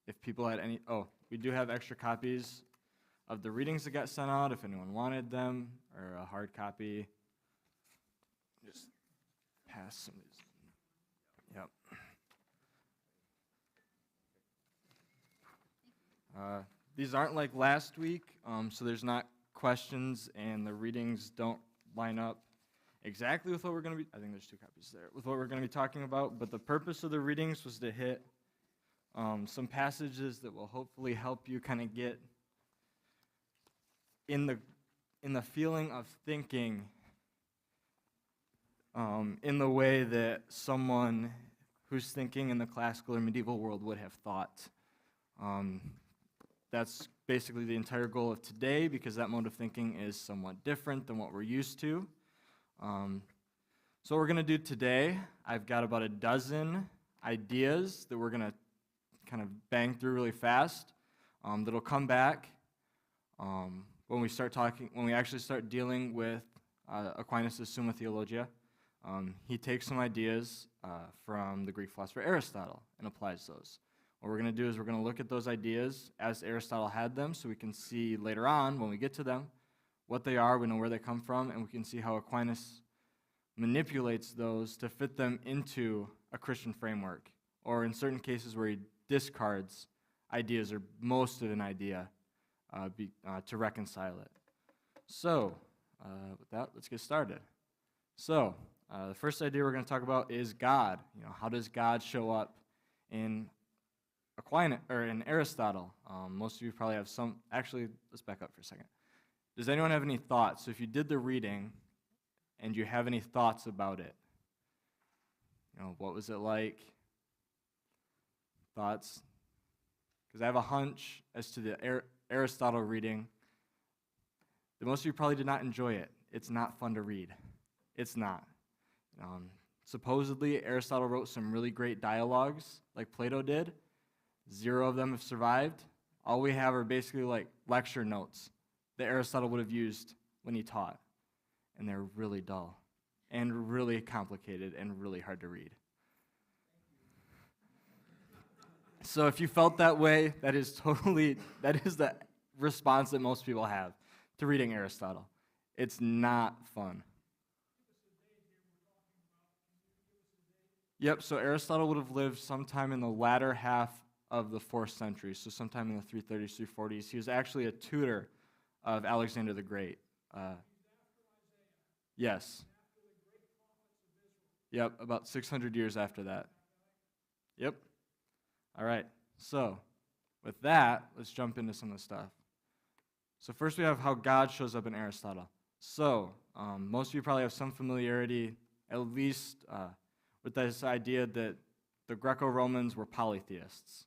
If people had any, we do have extra copies of the readings that got sent out if anyone wanted them, or a hard copy. Just pass some of these. Yep. These aren't like last week, so there's not questions, and the readings don't line up exactly with what we're going to be, I think there's 2 copies there, with what we're going to be talking about, but the purpose of the readings was to hit some passages that will hopefully help you kind of get in the feeling of thinking in the way that someone who's thinking in the classical or medieval world would have thought. That's basically the entire goal of today, because that mode of thinking is somewhat different than what we're used to. So what we're going to do today, I've got about a dozen ideas that we're going to kind of bang through really fast, that'll come back when we actually start dealing with Aquinas' Summa Theologia. He takes some ideas from the Greek philosopher Aristotle and applies those. What we're going to do is we're going to look at those ideas as Aristotle had them, so we can see later on, when we get to them, what they are, we know where they come from, and we can see how Aquinas manipulates those to fit them into a Christian framework, or in certain cases where he discards ideas or most of an idea to reconcile it. So, with that, let's get started. So, the first idea we're going to talk about is God. How does God show up in Aquinas or in Aristotle? Most of you probably have some. Actually, let's back up for a second. Does anyone have any thoughts? So if you did the reading and you have any thoughts about it, what was it like? Thoughts? Because I have a hunch as to the Aristotle reading that most of you probably did not enjoy it. It's not fun to read. It's not. Supposedly, Aristotle wrote some really great dialogues, like Plato did. 0 of them have survived. All we have are basically like lecture notes that Aristotle would have used when he taught. And they're really dull and really complicated and really hard to read. So if you felt that way, that is the response that most people have to reading Aristotle. It's not fun. Yep, so Aristotle would have lived sometime in the latter half of the 4th century, so sometime in the 330s, 340s. He was actually a tutor of Alexander the Great. Yes. Yep, about 600 years after that. Yep. All right, so with that, let's jump into some of the stuff. So first we have how God shows up in Aristotle. So most of you probably have some familiarity, at least with this idea that the Greco-Romans were polytheists.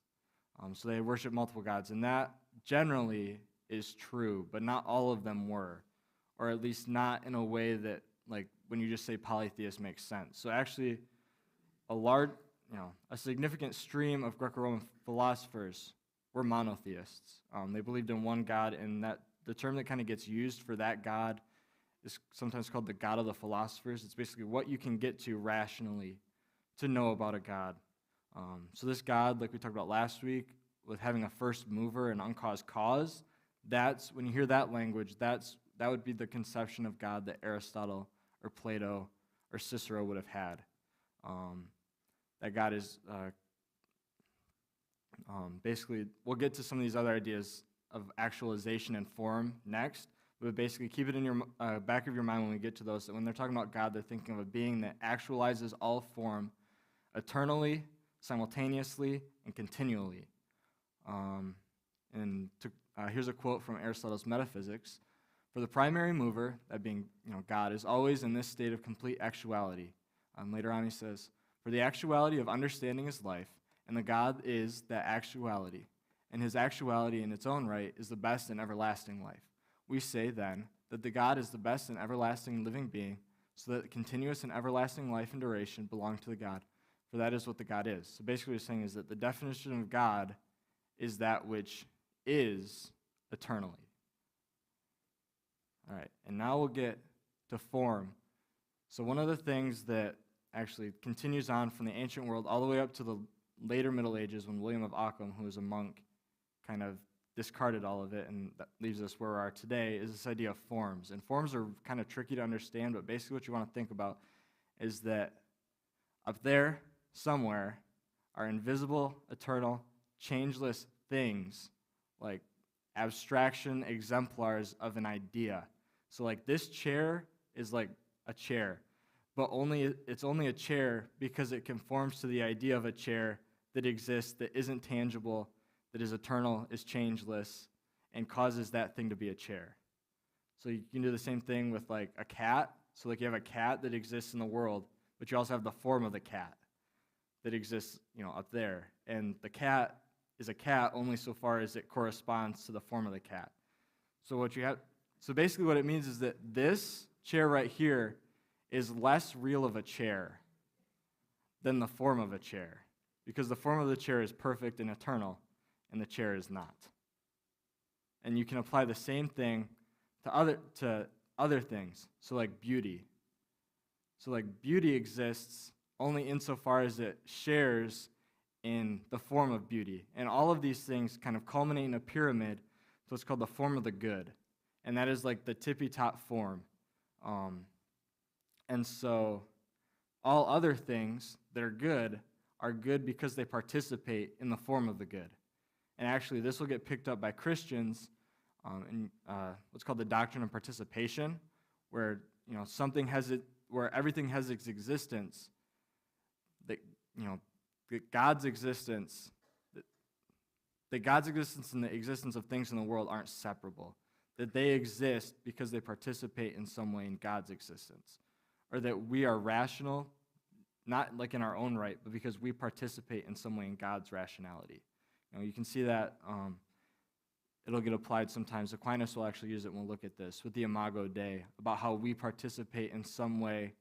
So they worship multiple gods, and that generally is true, but not all of them were, or at least not in a way that, like, when you just say polytheist makes sense. So actually, a significant stream of Greco-Roman philosophers were monotheists. They believed in one God, and that the term that kind of gets used for that God is sometimes called the God of the philosophers. It's basically what you can get to rationally to know about a God. So this God, like we talked about last week, with having a first mover and uncaused cause, that's when you hear that language, that would be the conception of God that Aristotle or Plato or Cicero would have had. That God is basically, we'll get to some of these other ideas of actualization and form next, but basically keep it in your back of your mind when we get to those, that when they're talking about God, they're thinking of a being that actualizes all form eternally, simultaneously, and continually. Here's a quote from Aristotle's Metaphysics. For the primary mover, that being God, is always in this state of complete actuality. Later on he says, for the actuality of understanding is life, and the God is that actuality, and his actuality in its own right is the best and everlasting life. We say then that the God is the best and everlasting living being, so that continuous and everlasting life and duration belong to the God, for that is what the God is. So basically what he's saying is that the definition of God is that which is eternally. All right, and now we'll get to form. So one of the things that actually continues on from the ancient world all the way up to the later Middle Ages when William of Ockham, who was a monk, kind of discarded all of it, and that leaves us where we are today, is this idea of forms. And forms are kind of tricky to understand, but basically what you want to think about is that up there, somewhere, are invisible, eternal, changeless things, like abstraction exemplars of an idea. So like this chair is like a chair, but it's only a chair because it conforms to the idea of a chair that exists, that isn't tangible, that is eternal, is changeless, and causes that thing to be a chair. So you can do the same thing with like a cat. So like you have a cat that exists in the world, but you also have the form of the cat that exists, up there. And the cat is a cat only so far as it corresponds to the form of the cat. So basically what it means is that this chair right here is less real of a chair than the form of a chair, because the form of the chair is perfect and eternal, and the chair is not. And you can apply the same thing to other things. So like beauty. So like beauty exists only insofar as it shares in the form of beauty. And all of these things kind of culminate in a pyramid, so it's called the form of the good. And that is like the tippy-top form. And so all other things that are good because they participate in the form of the good. And actually, this will get picked up by Christians in what's called the doctrine of participation, where where everything has its existence. That God's existence and the existence of things in the world aren't separable. That they exist because they participate in some way in God's existence, or that we are rational, not like in our own right, but because we participate in some way in God's rationality. You can see that it'll get applied sometimes. Aquinas will actually use it when we'll look at this with the Imago Dei, about how we participate in some way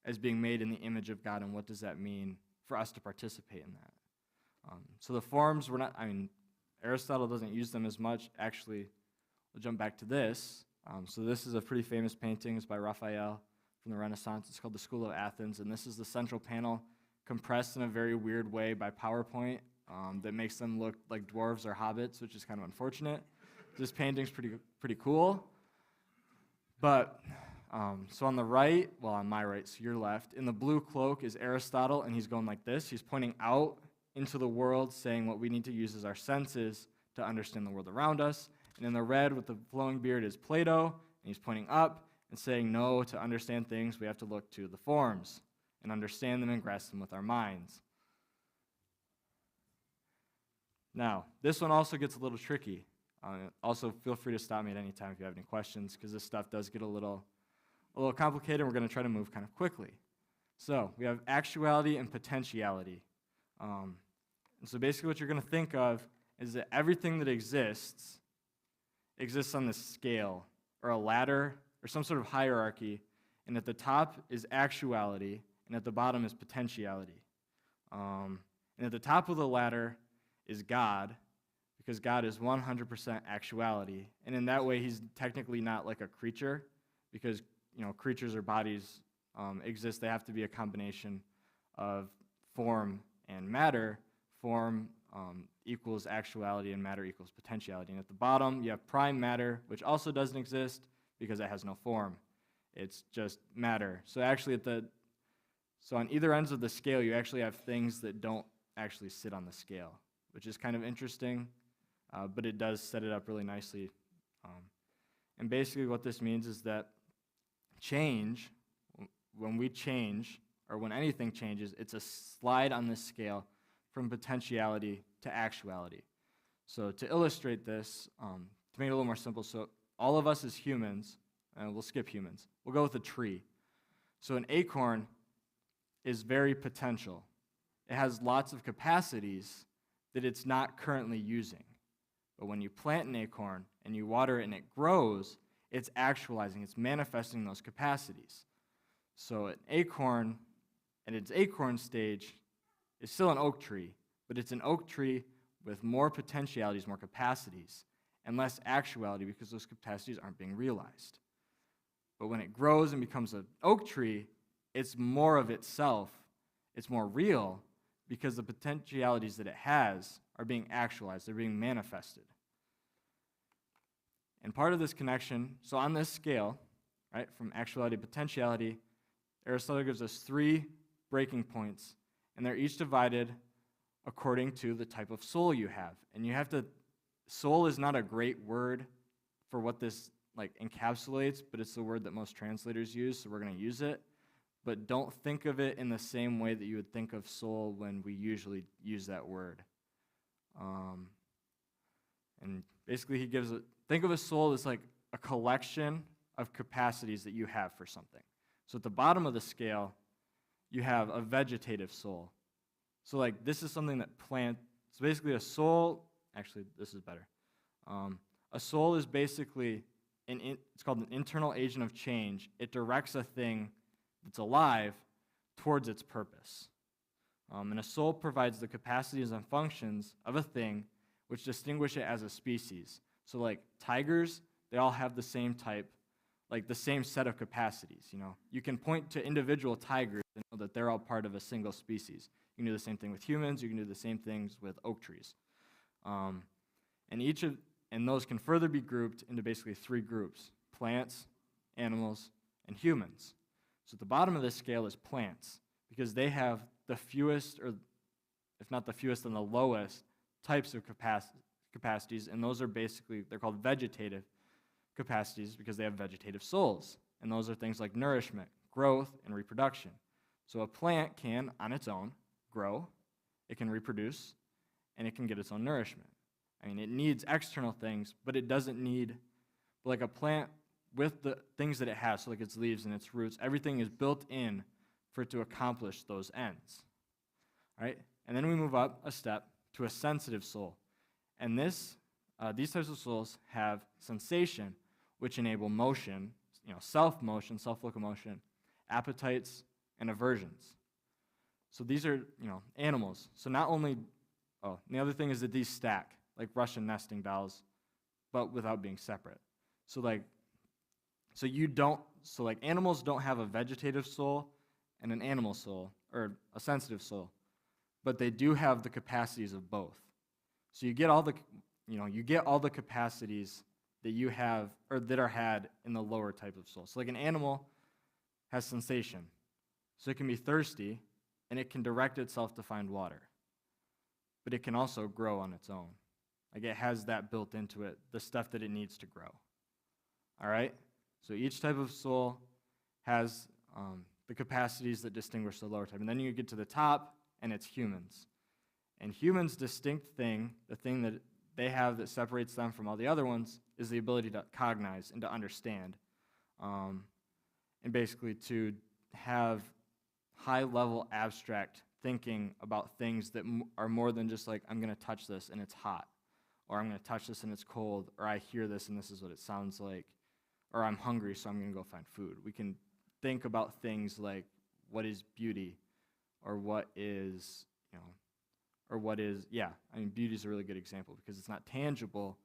as being made in the image of God, and what does that mean for us to participate in that. So the forms, Aristotle doesn't use them as much. Actually, we'll jump back to this. So this is a pretty famous painting. It's by Raphael from the Renaissance. It's called The School of Athens, and this is the central panel compressed in a very weird way by PowerPoint that makes them look like dwarves or hobbits, which is kind of unfortunate. This painting's pretty cool. But, so on the right, on my right, so your left, in the blue cloak is Aristotle, and he's going like this. He's pointing out into the world, saying what we need to use is our senses to understand the world around us. And in the red with the flowing beard is Plato, and he's pointing up and saying, no, to understand things, we have to look to the forms and understand them and grasp them with our minds. Now, this one also gets a little tricky. Also, feel free to stop me at any time if you have any questions, because this stuff does get a little complicated, and we're going to try to move kind of quickly. So, we have actuality and potentiality. And so basically what you're going to think of is that everything that exists on this scale, or a ladder, or some sort of hierarchy, and at the top is actuality, and at the bottom is potentiality. And at the top of the ladder is God, because God is 100% actuality, and in that way he's technically not like a creature, because creatures or bodies exist. They have to be a combination of form and matter. Form equals actuality, and matter equals potentiality. And at the bottom you have prime matter, which also doesn't exist because it has no form. It's just matter. So actually on either ends of the scale you actually have things that don't actually sit on the scale, which is kind of interesting, but it does set it up really nicely. And basically what this means is that change, when we change, or when anything changes, it's a slide on this scale from potentiality to actuality. So to illustrate this, to make it a little more simple, so all of us as humans, and we'll skip humans, we'll go with a tree. So an acorn is very potential. It has lots of capacities that it's not currently using. But when you plant an acorn and you water it and it grows, it's actualizing, it's manifesting those capacities. So an acorn, at its acorn stage, is still an oak tree, but it's an oak tree with more potentialities, more capacities, and less actuality because those capacities aren't being realized. But when it grows and becomes an oak tree, it's more of itself, it's more real, because the potentialities that it has are being actualized, they're being manifested. And part of this connection, so on this scale, right, from actuality to potentiality, Aristotle gives us 3 breaking points, and they're each divided according to the type of soul you have. And you have to, soul is not a great word for what this encapsulates, but it's the word that most translators use, so we're going to use it. But don't think of it in the same way that you would think of soul when we usually use that word. And basically he gives think of a soul as like a collection of capacities that you have for something. So at the bottom of the scale, you have a vegetative soul. So this is something that so basically a soul, actually this is better. A soul is basically, it's called an internal agent of change. It directs a thing that's alive towards its purpose. And a soul provides the capacities and functions of a thing which distinguish it as a species. So tigers, they all have the same type, the same set of capacities. You can point to individual tigers and know that they're all part of a single species. You can do the same thing with humans. You can do the same things with oak trees. And those can further be grouped into basically 3 groups: plants, animals, and humans. So at the bottom of this scale is plants, because they have the fewest, or if not the fewest, then the lowest types of capacities, and those are basically, they're called vegetative capacities because they have vegetative souls. And those are things like nourishment, growth, and reproduction. So a plant can, on its own, grow, it can reproduce, and it can get its own nourishment. I mean, it needs external things, but it doesn't need, a plant with the things that it has, so its leaves and its roots, everything is built in for it to accomplish those ends. All right? And then we move up a step to a sensitive soul. And these types of souls have sensation, which enable motion, self-motion, self-locomotion, appetites, and aversions. So these are, animals. So not only, and the other thing is that these stack, like Russian nesting dolls, but without being separate. So animals don't have a vegetative soul and an animal soul, or a sensitive soul, but they do have the capacities of both. So you get all the capacities that you have, or that are had in the lower type of soul. So an animal has sensation. So it can be thirsty, and it can direct itself to find water. But it can also grow on its own. It has that built into it, the stuff that it needs to grow. All right? So each type of soul has the capacities that distinguish the lower type. And then you get to the top, and it's humans. And humans' distinct thing, the thing that they have that separates them from all the other ones, is the ability to cognize and to understand. And basically to have high-level abstract thinking about things that are more than just I'm going to touch this and it's hot, or I'm going to touch this and it's cold, or I hear this and this is what it sounds like, or I'm hungry so I'm going to go find food. We can think about things like what is beauty, or what is, beauty is a really good example because it's not tangible,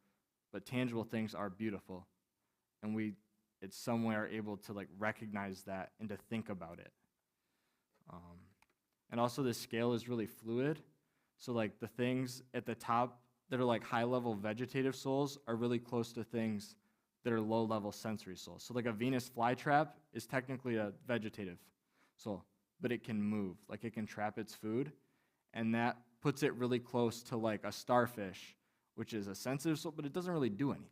but tangible things are beautiful, and it's somewhere able to recognize that and to think about it. And also this scale is really fluid, so the things at the top that are high-level vegetative souls are really close to things that are low-level sensory souls. So a Venus flytrap is technically a vegetative soul, but it can move, it can trap its food, and that puts it really close to a starfish, which is a sensitive soul, but it doesn't really do anything.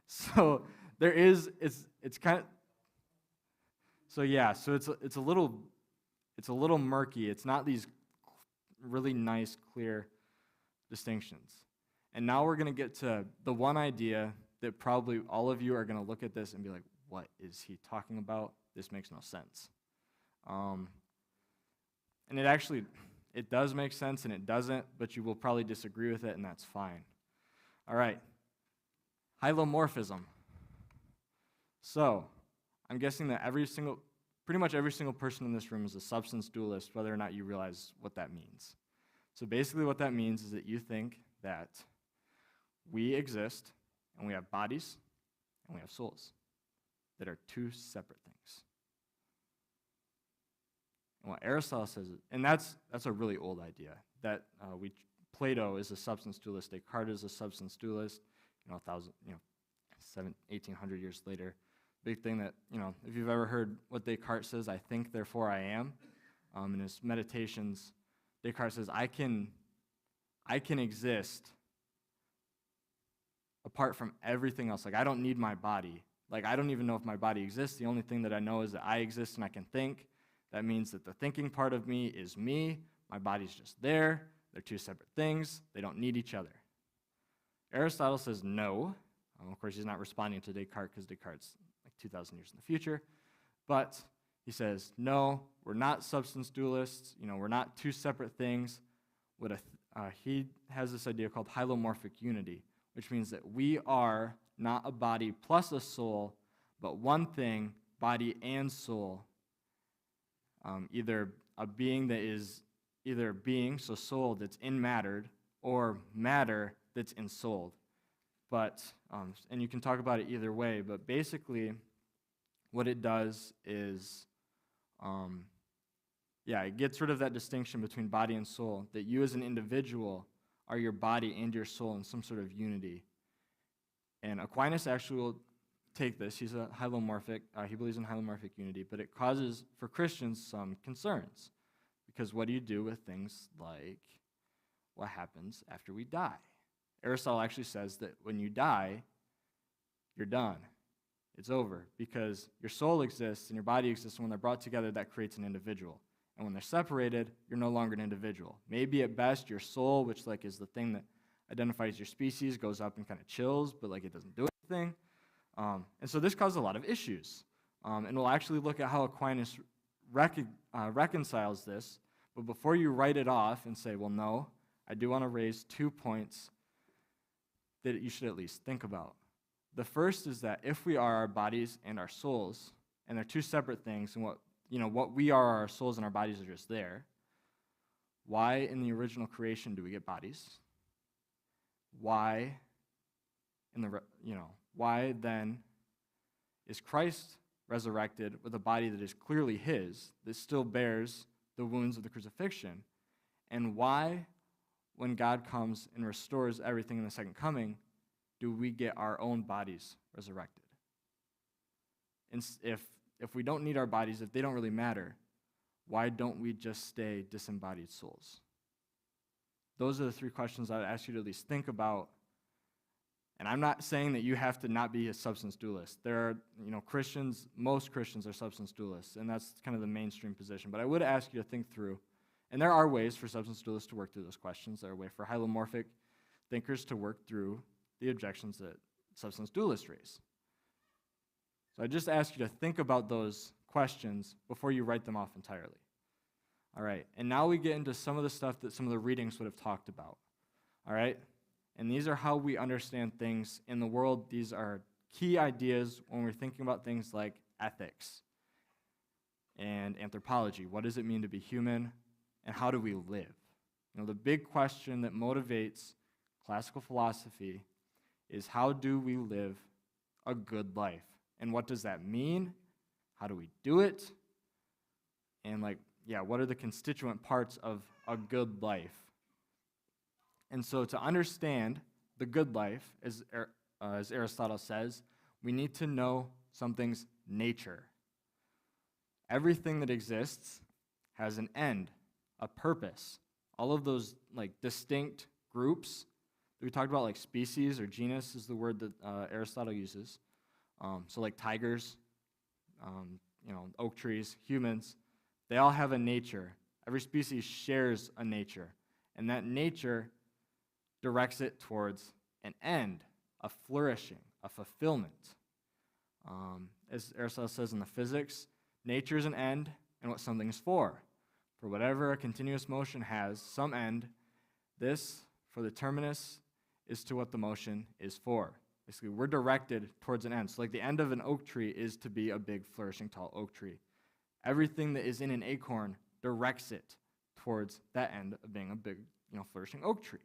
So there is, it's kind of, so yeah, so it's a little murky. It's not these really nice, clear distinctions. And now we're going to get to the one idea that probably all of you are going to look at this and be like, what is he talking about? This makes no sense. And it does make sense and it doesn't, but you will probably disagree with it, and that's fine. All right. Hylomorphism. So, I'm guessing that pretty much every single person in this room is a substance dualist, whether or not you realize what that means. So basically what that means is that you think that we exist, and we have bodies, and we have souls that are 2 separate things. And what Aristotle says, and that's a really old idea, that Plato is a substance dualist, Descartes is a substance dualist, 1800 years later. Big thing that, if you've ever heard what Descartes says, I think, therefore I am, in his meditations, Descartes says, I can exist apart from everything else. Like, I don't need my body. Like, I don't even know if my body exists. The only thing that I know is that I exist and I can think. That means that the thinking part of me is me. My body's just there. They're two separate things. They don't need each other. Aristotle says no. Of course, he's not responding to Descartes because Descartes' like 2,000 years in the future. But he says, no, we're not substance dualists. We're not two separate things. He has this idea called hylomorphic unity, which means that we are not a body plus a soul, but one thing, body and soul. Either a being that is either being, so soul, that's enmattered, or matter that's ensouled. But, and you can talk about it either way, but basically what it does is, it gets rid of that distinction between body and soul, that you as an individual are your body and your soul in some sort of unity. And Aquinas actually will take this. He's a hylomorphic, he believes in hylomorphic unity, but it causes, for Christians, some concerns. Because what do you do with things like what happens after we die? Aristotle actually says that when you die, you're done. It's over, because your soul exists and your body exists, and when they're brought together, that creates an individual. And when they're separated, you're no longer an individual. Maybe at best, your soul, which is the thing that identifies your species, goes up and kind of chills, but it doesn't do anything. And so this caused a lot of issues. And we'll actually look at how Aquinas reconciles this. But before you write it off and say, well, no, I do want to raise 2 points that you should at least think about. The first is that if we are our bodies and our souls, and they're two separate things, and what we are, our souls and our bodies are just there, why in the original creation do we get bodies? Why then is Christ resurrected with a body that is clearly his, that still bears the wounds of the crucifixion? And why, when God comes and restores everything in the second coming, do we get our own bodies resurrected? And if we don't need our bodies, if they don't really matter, why don't we just stay disembodied souls? Those are the 3 questions I would ask you to at least think about. And I'm not saying that you have to not be a substance dualist. There are, Christians, most Christians are substance dualists, and that's kind of the mainstream position. But I would ask you to think through, and there are ways for substance dualists to work through those questions. There are ways for hylomorphic thinkers to work through the objections that substance dualists raise. So I just ask you to think about those questions before you write them off entirely. All right, and now we get into some of the stuff that some of the readings would have talked about. All right, and these are how we understand things in the world. These are key ideas when we're thinking about things like ethics and anthropology. What does it mean to be human, and how do we live? The big question that motivates classical philosophy is, how do we live a good life? And what does that mean? How do we do it? And what are the constituent parts of a good life? And so to understand the good life, as Aristotle says, we need to know something's nature. Everything that exists has an end, a purpose. All of those distinct groups that we talked about, species or genus is the word that Aristotle uses. So tigers, oak trees, humans, they all have a nature. Every species shares a nature, and that nature directs it towards an end, a flourishing, a fulfillment. As Aristotle says in the Physics, nature is an end and what something is for. For whatever a continuous motion has some end, this, for the terminus, is to what the motion is for. Basically, we're directed towards an end. So the end of an oak tree is to be a big, flourishing, tall oak tree. Everything that is in an acorn directs it towards that end of being a big, flourishing oak tree.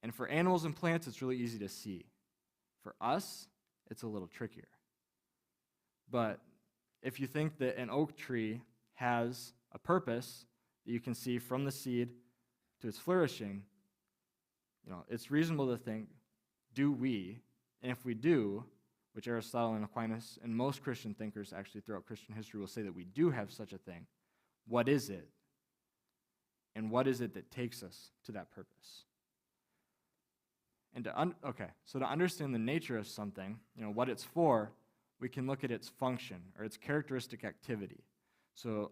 And for animals and plants, it's really easy to see. For us, it's a little trickier. But if you think that an oak tree has a purpose that you can see from the seed to its flourishing, it's reasonable to think, do we? And if we do, which Aristotle and Aquinas and most Christian thinkers actually throughout Christian history will say that we do have such a thing, what is it? And what is it that takes us to that purpose? And to understand the nature of something, what it's for, we can look at its function or its characteristic activity. So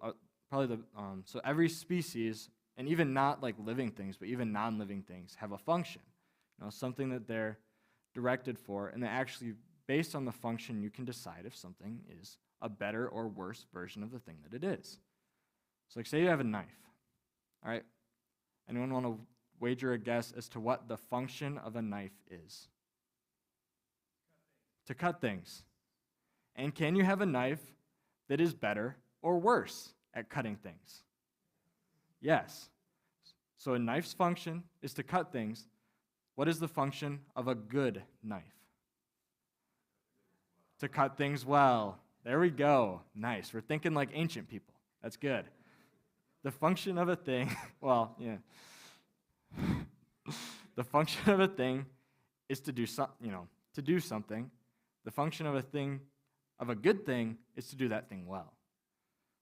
so every species, and even not like living things, but even non-living things, have a function, something that they're directed for, and that actually, based on the function, you can decide if something is a better or worse version of the thing that it is. So like say you have a knife, all right? Anyone want to wager a guess as to what the function of a knife is? To cut things. And can you have a knife that is better or worse at cutting things? Yes. So a knife's function is to cut things. What is the function of a good knife? To cut things well. There we go. Nice. We're thinking like ancient people. That's good. The function of a thing, the function of a thing is to do something. The function of a good thing, is to do that thing well.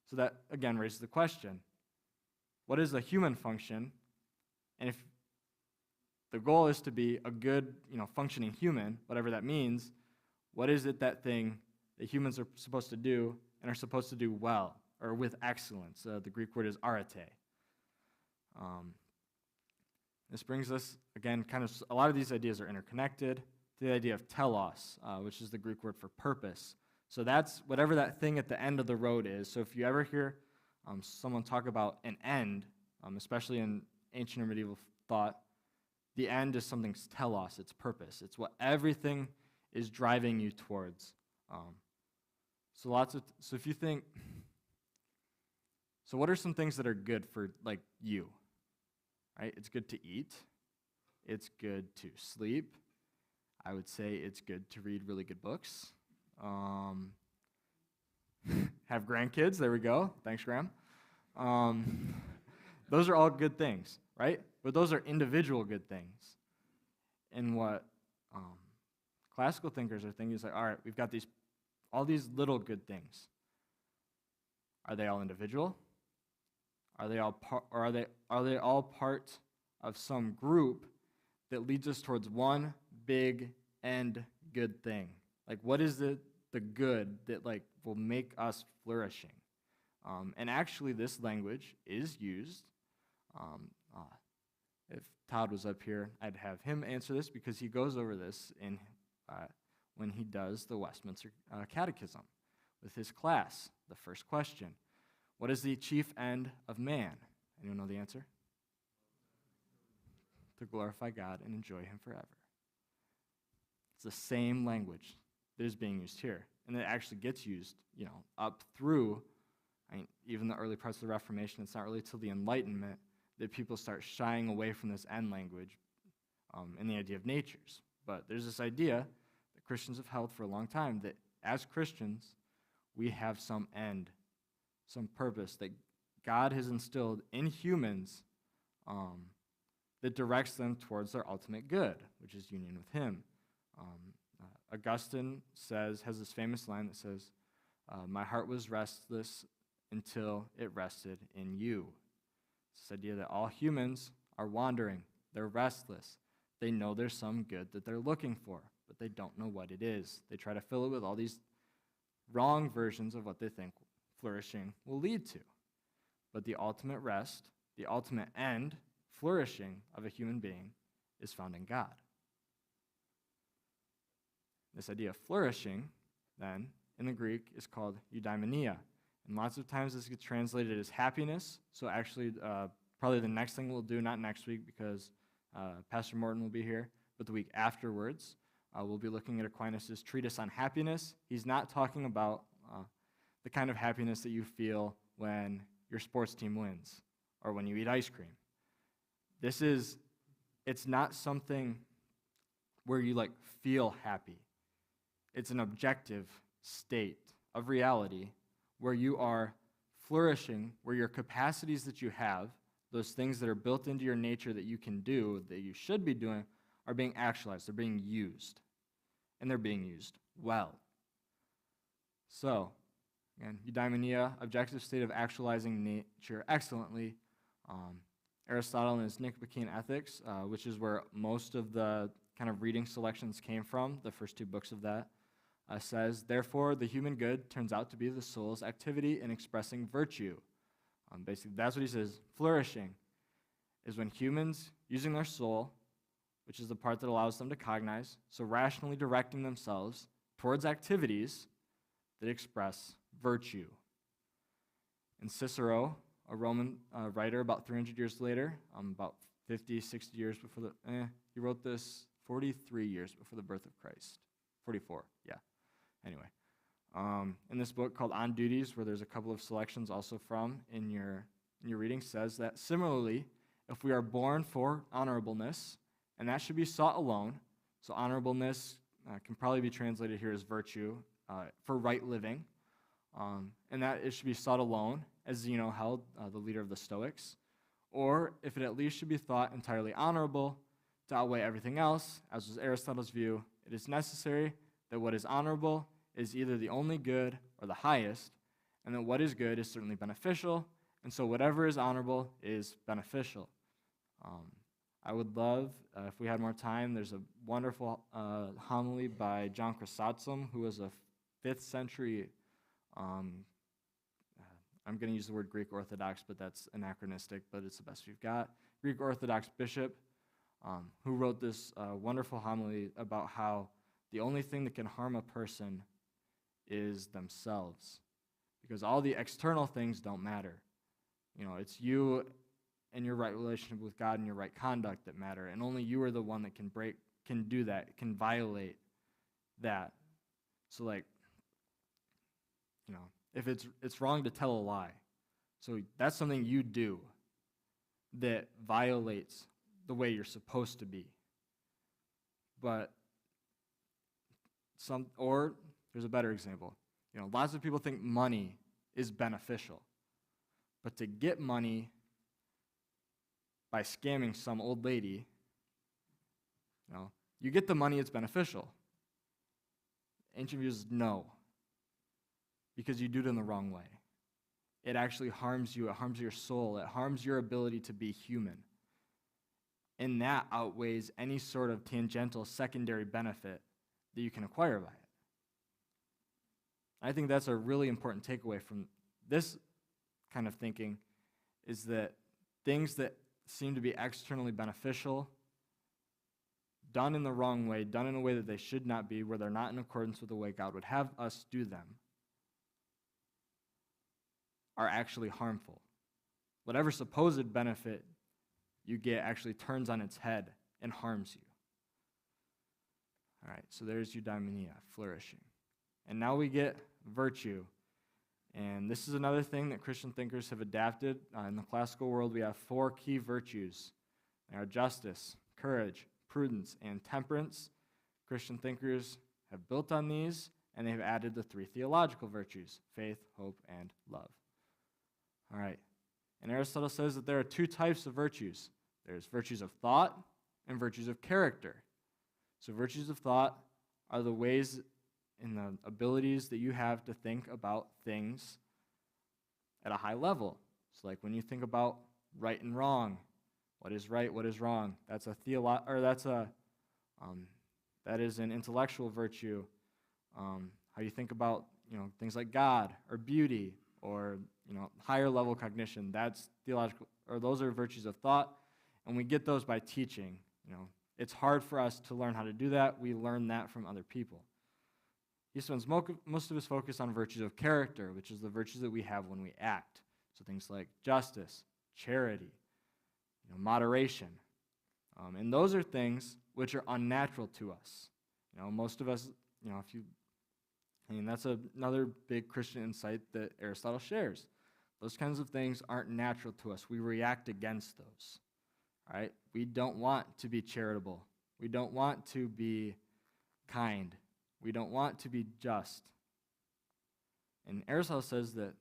So that, again, raises the question, what is a human function? And if the goal is to be a good, functioning human, whatever that means, what is it that humans are supposed to do and are supposed to do well, or with excellence? The Greek word is arete. This brings us, again, a lot of these ideas are interconnected, to the idea of telos, which is the Greek word for purpose. So that's whatever that thing at the end of the road is. So if you ever hear someone talk about an end, especially in ancient or medieval thought, the end is something's telos, its purpose. It's what everything is driving you towards. So if you think, so what are some things that are good for like you? Right? It's good to eat. It's good to sleep. I would say it's good to read really good books. Have grandkids. There we go. Thanks, Graham. Those are all good things, right? But those are individual good things. And what classical thinkers are thinking is like, all right, we've got all these little good things. Are they all individual? Are they all part of some group that leads us towards one big end good thing? Like, what is the good that will make us flourishing? And actually, this language is used. If Todd was up here, I'd have him answer this because he goes over this when he does the Westminster Catechism with his class. The first question: what is the chief end of man? Anyone know the answer? To glorify God and enjoy Him forever. It's the same language that is being used here, and it actually gets used, up through. Even the early parts of the Reformation. It's not really till the Enlightenment that people start shying away from this end language and the idea of natures. But there's this idea that Christians have held for a long time that as Christians, we have some end, some purpose that God has instilled in humans that directs them towards their ultimate good, which is union with Him. Augustine has this famous line that says, my heart was restless until it rested in you. It's this idea that all humans are wandering. They're restless. They know there's some good that they're looking for, but they don't know what it is. They try to fill it with all these wrong versions of what they think flourishing will lead to. But the ultimate rest, the ultimate end, flourishing of a human being is found in God. This idea of flourishing, then, in the Greek is called eudaimonia. And lots of times this gets translated as happiness. So actually, probably the next thing we'll do, not next week because Pastor Morton will be here, but the week afterwards, we'll be looking at Aquinas' Treatise on Happiness. He's not talking about the kind of happiness that you feel when your sports team wins or when you eat ice cream. It's not something where you feel happy. It's an objective state of reality where you are flourishing, where your capacities that you have, those things that are built into your nature that you can do, that you should be doing, are being actualized. They're being used. And they're being used well. So, again, eudaimonia, objective state of actualizing nature excellently. Aristotle in his Nicomachean Ethics, which is where most of the kind of reading selections came from, the first two books of that, says, therefore, the human good turns out to be the soul's activity in expressing virtue. Basically, that's what he says. Flourishing is when humans, using their soul, which is the part that allows them to cognize, so rationally directing themselves towards activities that express virtue. And Cicero, a Roman writer about 300 years later, about 50, 60 years before he wrote this 43 years before the birth of Christ. 44, yeah. Anyway, in this book called On Duties, where there's a couple of selections also from in your reading, says that similarly, if we are born for honorableness, and that should be sought alone, so honorableness can probably be translated here as virtue, for right living, and that it should be sought alone, as Zeno held, the leader of the Stoics, or if it at least should be thought entirely honorable to outweigh everything else, as was Aristotle's view, it is necessary that what is honorable is either the only good or the highest, and that what is good is certainly beneficial, and so whatever is honorable is beneficial. I would love, if we had more time, there's a wonderful homily by John Chrysostom, who was a 5th century, I'm going to use the word Greek Orthodox, but that's anachronistic, but it's the best we've got, Greek Orthodox bishop, who wrote this wonderful homily about how the only thing that can harm a person is themselves, because all the external things don't matter. It's you and your right relationship with God and your right conduct that matter, and only you are the one that can do that, can violate that. So if it's wrong to tell a lie, so that's something you do that violates the way you're supposed to be. But here's a better example. Lots of people think money is beneficial, but to get money by scamming some old lady, you get the money, it's beneficial. Ancient view is no, because you do it in the wrong way. It actually harms you, it harms your soul, it harms your ability to be human. And that outweighs any sort of tangential secondary benefit that you can acquire by it. I think that's a really important takeaway from this kind of thinking, is that things that seem to be externally beneficial, done in the wrong way, done in a way that they should not be, where they're not in accordance with the way God would have us do them, are actually harmful. Whatever supposed benefit you get actually turns on its head and harms you. All right, so there's eudaimonia, flourishing. And now we get virtue. And this is another thing that Christian thinkers have adapted. In the classical world, we have 4 key virtues. They are justice, courage, prudence, and temperance. Christian thinkers have built on these, and they've added the 3 theological virtues, faith, hope, and love. All right. And Aristotle says that there are 2 types of virtues. There's virtues of thought and virtues of character. So virtues of thought are the ways and the abilities that you have to think about things at a high level. So like when you think about right and wrong, what is right, what is wrong, that is an intellectual virtue. How you think about things like God or beauty or higher level cognition, that's theological, or those are virtues of thought, and we get those by teaching. It's hard for us to learn how to do that. We learn that from other people. He spends most of his focus on virtues of character, which is the virtues that we have when we act. So things like justice, charity, moderation. And those are things which are unnatural to us. Most of us, that's another big Christian insight that Aristotle shares. Those kinds of things aren't natural to us. We react against those. All right? We don't want to be charitable. We don't want to be kind. We don't want to be just. And Aristotle says that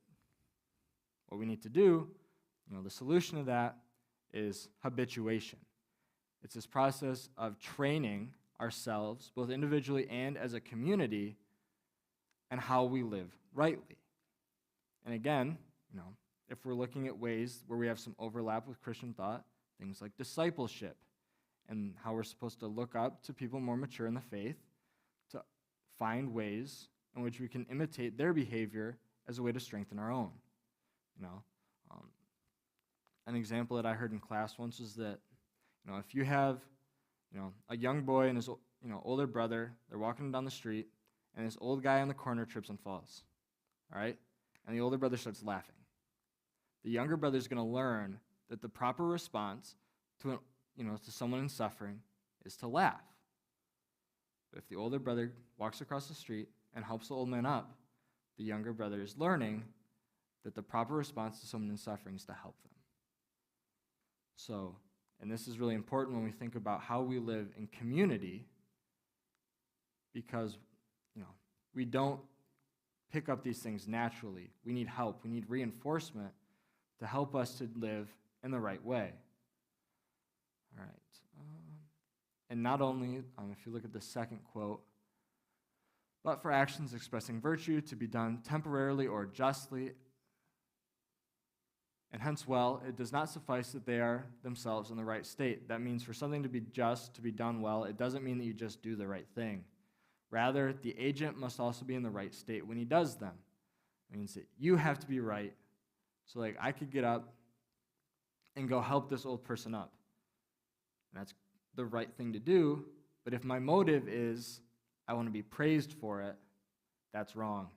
what we need to do, the solution to that is habituation. It's this process of training ourselves, both individually and as a community, and how we live rightly. And again, if we're looking at ways where we have some overlap with Christian thought, things like discipleship and how we're supposed to look up to people more mature in the faith to find ways in which we can imitate their behavior as a way to strengthen our own. An example that I heard in class once was that, if you have, a young boy and his, older brother, they're walking down the street, and this old guy on the corner trips and falls, all right? And the older brother starts laughing. The younger brother is going to learn that the proper response to someone in suffering is to laugh. But if the older brother walks across the street and helps the old man up, the younger brother is learning that the proper response to someone in suffering is to help them. So, and this is really important when we think about how we live in community, because, we don't pick up these things naturally. We need help. We need reinforcement to help us to live in the right way. All right. And not only, if you look at the second quote, but for actions expressing virtue to be done temporarily or justly, and hence well, it does not suffice that they are themselves in the right state. That means for something to be just, to be done well, it doesn't mean that you just do the right thing. Rather, the agent must also be in the right state when he does them. It means that you have to be right. So I could get up and go help this old person up. And that's the right thing to do. But if my motive is I want to be praised for it, that's wrong.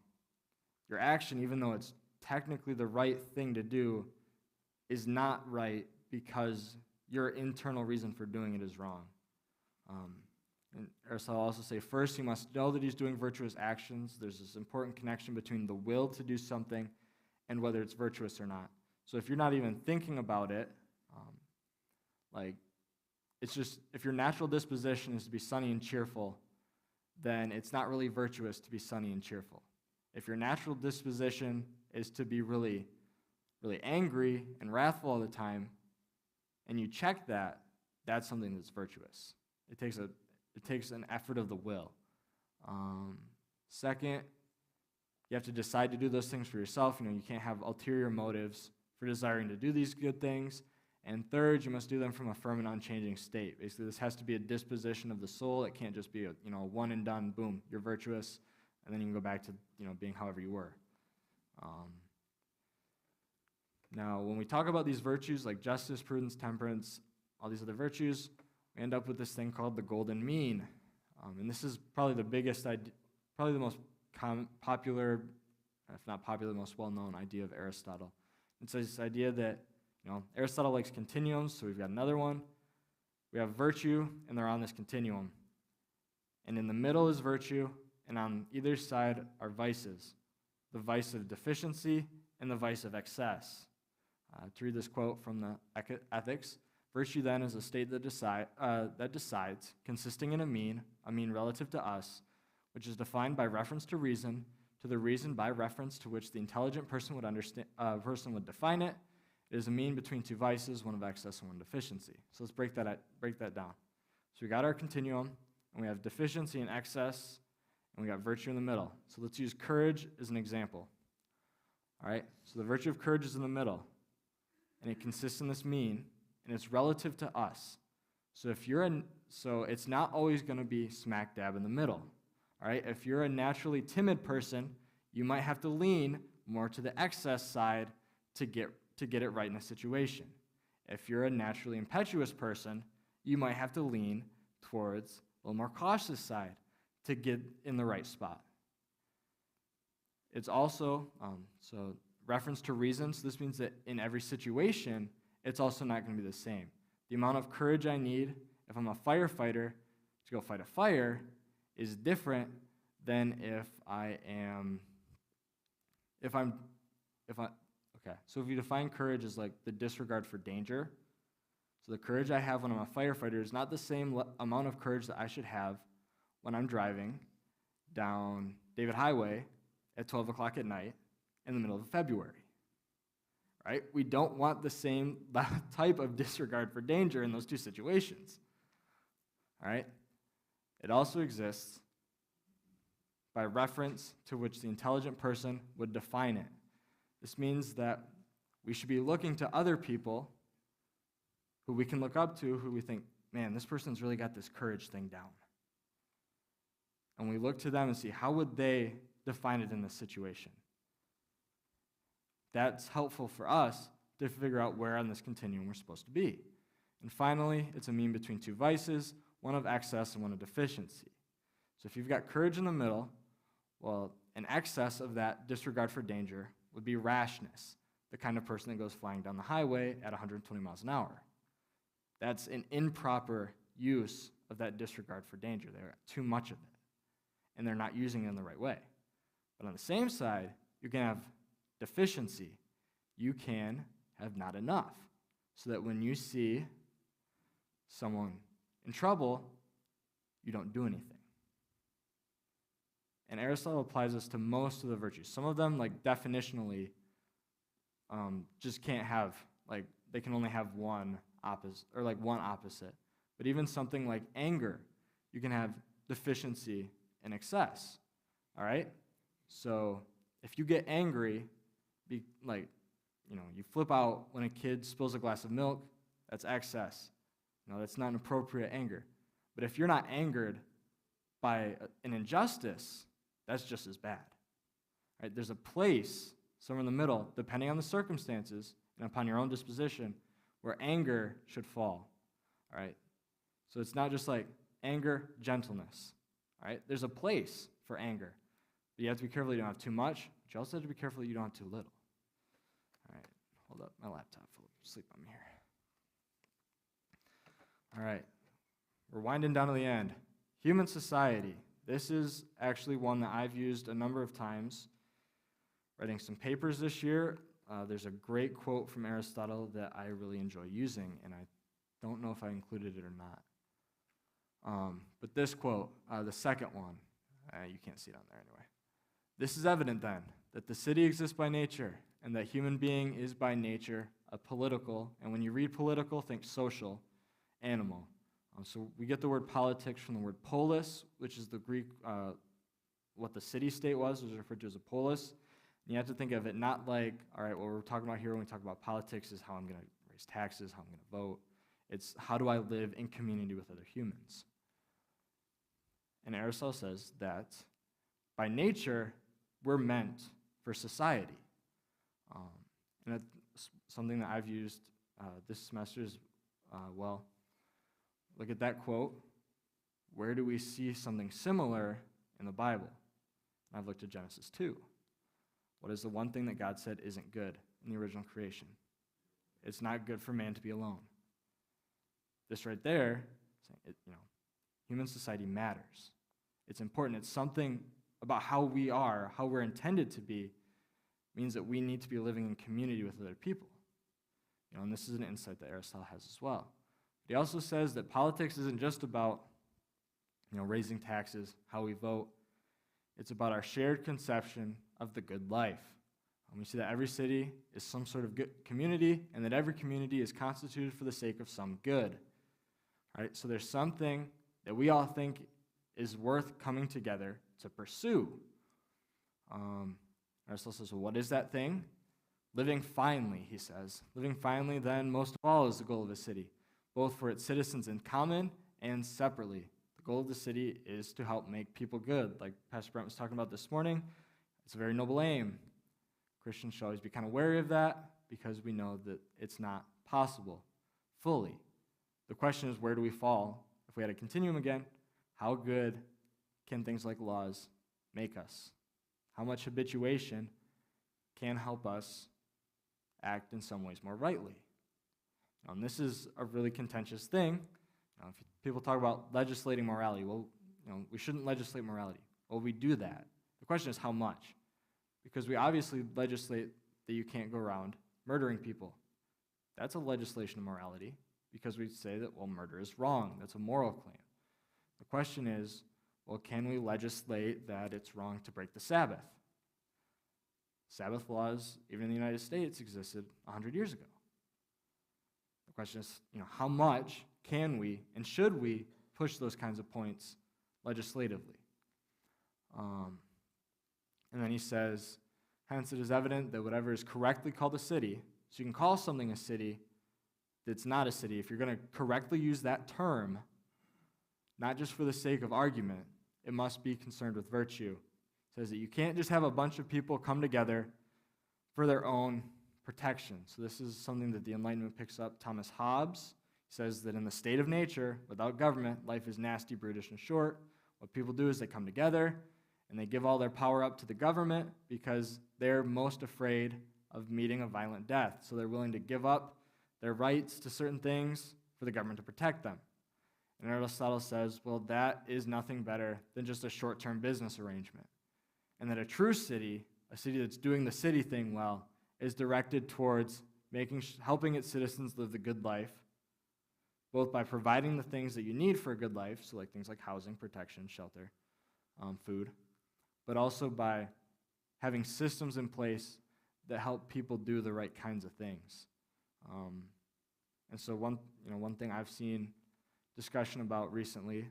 Your action, even though it's technically the right thing to do, is not right because your internal reason for doing it is wrong. And Aristotle also say, first, he must know that he's doing virtuous actions. There's this important connection between the will to do something and whether it's virtuous or not. So if you're not even thinking about it, it's just, if your natural disposition is to be sunny and cheerful, then it's not really virtuous to be sunny and cheerful. If your natural disposition is to be really, really angry and wrathful all the time, and you check that, that's something that's virtuous. It takes an effort of the will. Second, you have to decide to do those things for yourself. You can't have ulterior motives for desiring to do these good things. And third, you must do them from a firm and unchanging state. Basically, this has to be a disposition of the soul. It can't just be a one and done, boom, you're virtuous, and then you can go back to being however you were. Now, when we talk about these virtues like justice, prudence, temperance, all these other virtues, we end up with this thing called the golden mean. And this is probably the biggest idea, probably the most popular, if not popular, the most well-known idea of Aristotle. It's this idea that, Aristotle likes continuums, so we've got another one. We have virtue, and they're on this continuum. And in the middle is virtue, and on either side are vices. The vice of deficiency and the vice of excess. To read this quote from the Ethics, virtue then is a state that decides, consisting in a mean relative to us, which is defined by reference to reason, to the reason by reference to which the intelligent person would define it. It is a mean between two vices, one of excess and one deficiency. So let's break that down. So we got our continuum, and we have deficiency and excess, and we got virtue in the middle. So let's use courage as an example. All right, so the virtue of courage is in the middle, and it consists in this mean, and it's relative to us. So so it's not always going to be smack dab in the middle. All right, if you're a naturally timid person, you might have to lean more to the excess side to get it right in a situation. If you're a naturally impetuous person, you might have to lean towards a little more cautious side to get in the right spot. It's also, so reference to reason, so this means that in every situation, it's also not going to be the same. The amount of courage I need, if I'm a firefighter, to go fight a fire, is different than so if you define courage as like the disregard for danger, so the courage I have when I'm a firefighter is not the same amount of courage that I should have when I'm driving down David Highway at 12 o'clock at night in the middle of February. right? We don't want the same type of disregard for danger in those two situations, all right? It also exists by reference to which the intelligent person would define it. This means that we should be looking to other people who we can look up to, who we think, man, this person's really got this courage thing down. And we look to them and see, how would they define it in this situation? That's helpful for us to figure out where on this continuum we're supposed to be. And finally, it's a mean between two vices, one of excess and one of deficiency. So if you've got courage in the middle, well, an excess of that disregard for danger would be rashness, the kind of person that goes flying down the highway at 120 miles an hour. That's an improper use of that disregard for danger. They're too much of it, and they're not using it in the right way. But on the same side, you can have deficiency. You can have not enough, so that when you see someone in trouble, you don't do anything. And Aristotle applies this to most of the virtues. Some of them, like definitionally, just can't have, like, they can only have one opposite, or like one opposite. But even something like anger, you can have deficiency and excess. All right? So if you get angry, you flip out when a kid spills a glass of milk, that's excess. That's not an appropriate anger. But if you're not angered by an injustice, that's just as bad. Right? There's a place somewhere in the middle, depending on the circumstances and upon your own disposition, where anger should fall. All right? So it's not just like anger, gentleness. All right? There's a place for anger. But you have to be careful you don't have too much, but you also have to be careful you don't have too little. All right, hold up, my laptop fell asleep on me here. All right, we're winding down to the end. Human society. This is actually one that I've used a number of times. Writing some papers this year, there's a great quote from Aristotle that I really enjoy using, and I don't know if I included it or not. But this quote, the second one, you can't see it on there anyway. This is evident then, that the city exists by nature, and that human being is by nature a political, and when you read political, think social, animal. So we get the word politics from the word polis, which is the Greek, what the city-state was referred to as a polis. And you have to think of it not like, all right, what we're talking about here when we talk about politics is how I'm going to raise taxes, how I'm going to vote. It's how do I live in community with other humans. And Aristotle says that by nature, we're meant for society. And that's something that I've used this semester is, look at that quote. Where do we see something similar in the Bible? And I've looked at Genesis 2. What is the one thing that God said isn't good in the original creation? It's not good for man to be alone. This right there, human society matters. It's important. It's something about how we are, how we're intended to be, means that we need to be living in community with other people. And this is an insight that Aristotle has as well. He also says that politics isn't just about, raising taxes, how we vote. It's about our shared conception of the good life. And we see that every city is some sort of good community, and that every community is constituted for the sake of some good. All right? So there's something that we all think is worth coming together to pursue. Aristotle says, well, what is that thing? Living finely, he says. Living finely, then, most of all, is the goal of a city, both for its citizens in common and separately. The goal of the city is to help make people good. Like Pastor Brent was talking about this morning, it's a very noble aim. Christians should always be kind of wary of that because we know that it's not possible fully. The question is, where do we fall? If we had a continuum again, how good can things like laws make us? How much habituation can help us act in some ways more rightly? And this is a really contentious thing. If people talk about legislating morality, well, we shouldn't legislate morality. Well, we do that. The question is how much? Because we obviously legislate that you can't go around murdering people. That's a legislation of morality because we say that, well, murder is wrong. That's a moral claim. The question is, well, can we legislate that it's wrong to break the Sabbath? Sabbath laws, even in the United States, existed 100 years ago. The question is, how much can we and should we push those kinds of points legislatively? And then he says, hence it is evident that whatever is correctly called a city, so you can call something a city that's not a city. If you're going to correctly use that term, not just for the sake of argument, it must be concerned with virtue. It says that you can't just have a bunch of people come together for their own protection. So this is something that the Enlightenment picks up. Thomas Hobbes says that in the state of nature, without government, life is nasty, brutish, and short. What people do is they come together and they give all their power up to the government because they're most afraid of meeting a violent death. So they're willing to give up their rights to certain things for the government to protect them. And Aristotle says, well, that is nothing better than just a short-term business arrangement. And that a true city, a city that's doing the city thing well, is directed towards helping its citizens live the good life, both by providing the things that you need for a good life, so like things like housing, protection, shelter, food, but also by having systems in place that help people do the right kinds of things. And so one thing I've seen discussion about recently,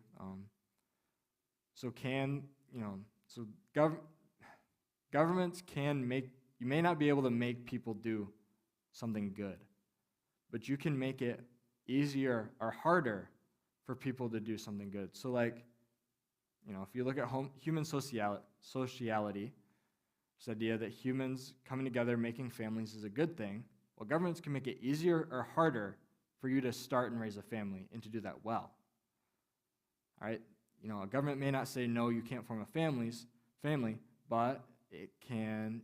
governments you may not be able to make people do something good, but you can make it easier or harder for people to do something good. So if you look at human sociality, this idea that humans coming together, making families is a good thing. Well, governments can make it easier or harder for you to start and raise a family and to do that well. All right? A government may not say, no, you can't form a family, but it can,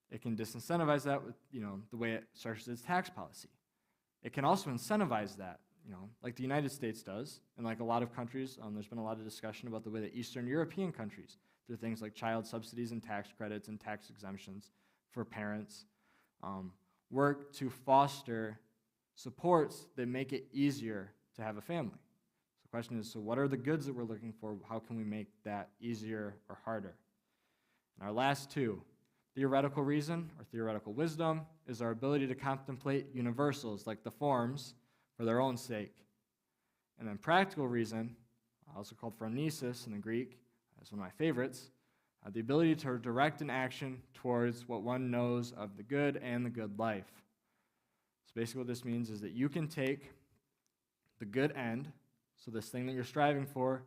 it can disincentivize that with, the way it structures its tax policy. It can also incentivize that, like the United States does, and like a lot of countries. There's been a lot of discussion about the way that Eastern European countries, through things like child subsidies and tax credits and tax exemptions for parents, work to foster supports that make it easier to have a family. So the question is, so what are the goods that we're looking for? How can we make that easier or harder? And our last two, theoretical reason or theoretical wisdom, is our ability to contemplate universals like the forms for their own sake. And then practical reason, also called phronesis in the Greek, is one of my favorites, the ability to direct an action towards what one knows of the good and the good life. So basically what this means is that you can take the good end, so this thing that you're striving for,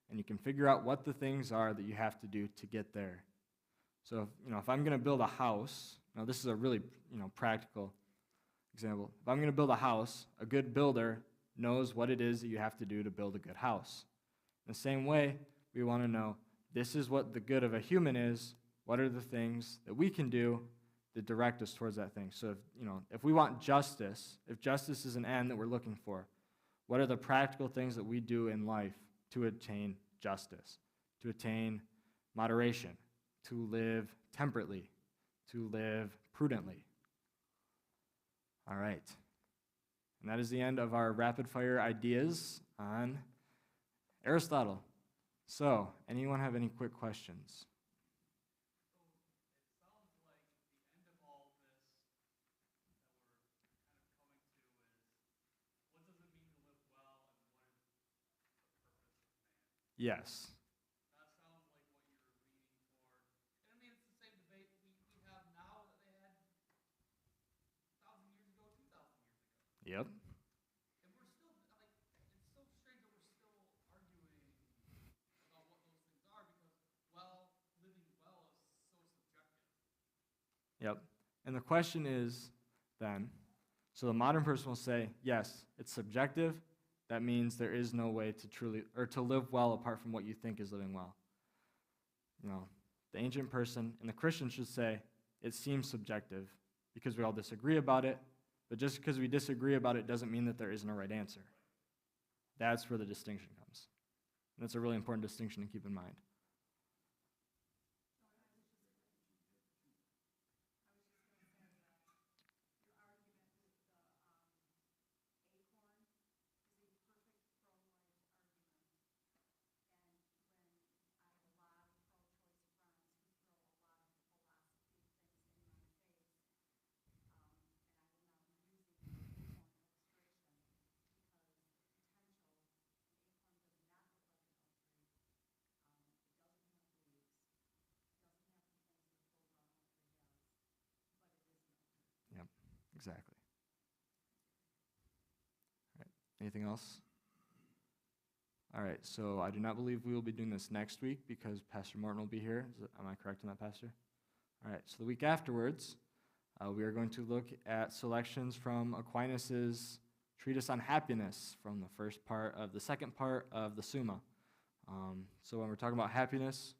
and you can figure out what the things are that you have to do to get there. So if I'm going to build a house, now this is a really practical example. If I'm going to build a house, a good builder knows what it is that you have to do to build a good house. In the same way, we want to know this is what the good of a human is. What are the things that we can do that direct us towards that thing? So if we want justice, if justice is an end that we're looking for, what are the practical things that we do in life to attain justice, to attain moderation, to live temperately, to live prudently? All right. And that is the end of our rapid-fire ideas on Aristotle. So, anyone have any quick questions? Yes. That sounds like what you're leaning toward. And I mean, it's the same debate we have now that they had 1,000 years ago, 2,000 years ago. Yep. And we're still, it's so strange that we're still arguing about what those things are because, living well is so subjective. Yep. And the question is then, so the modern person will say, yes, it's subjective. That means there is no way to truly, or to live well apart from what you think is living well. The ancient person and the Christian should say, it seems subjective because we all disagree about it, but just because we disagree about it doesn't mean that there isn't a right answer. That's where the distinction comes. And that's a really important distinction to keep in mind. Exactly. All right. Anything else? All right, so I do not believe we will be doing this next week because Pastor Martin will be here. Am I correct on that, Pastor? All right, so the week afterwards, we are going to look at selections from Aquinas' Treatise on Happiness from the second part of the Summa. So when we're talking about happiness,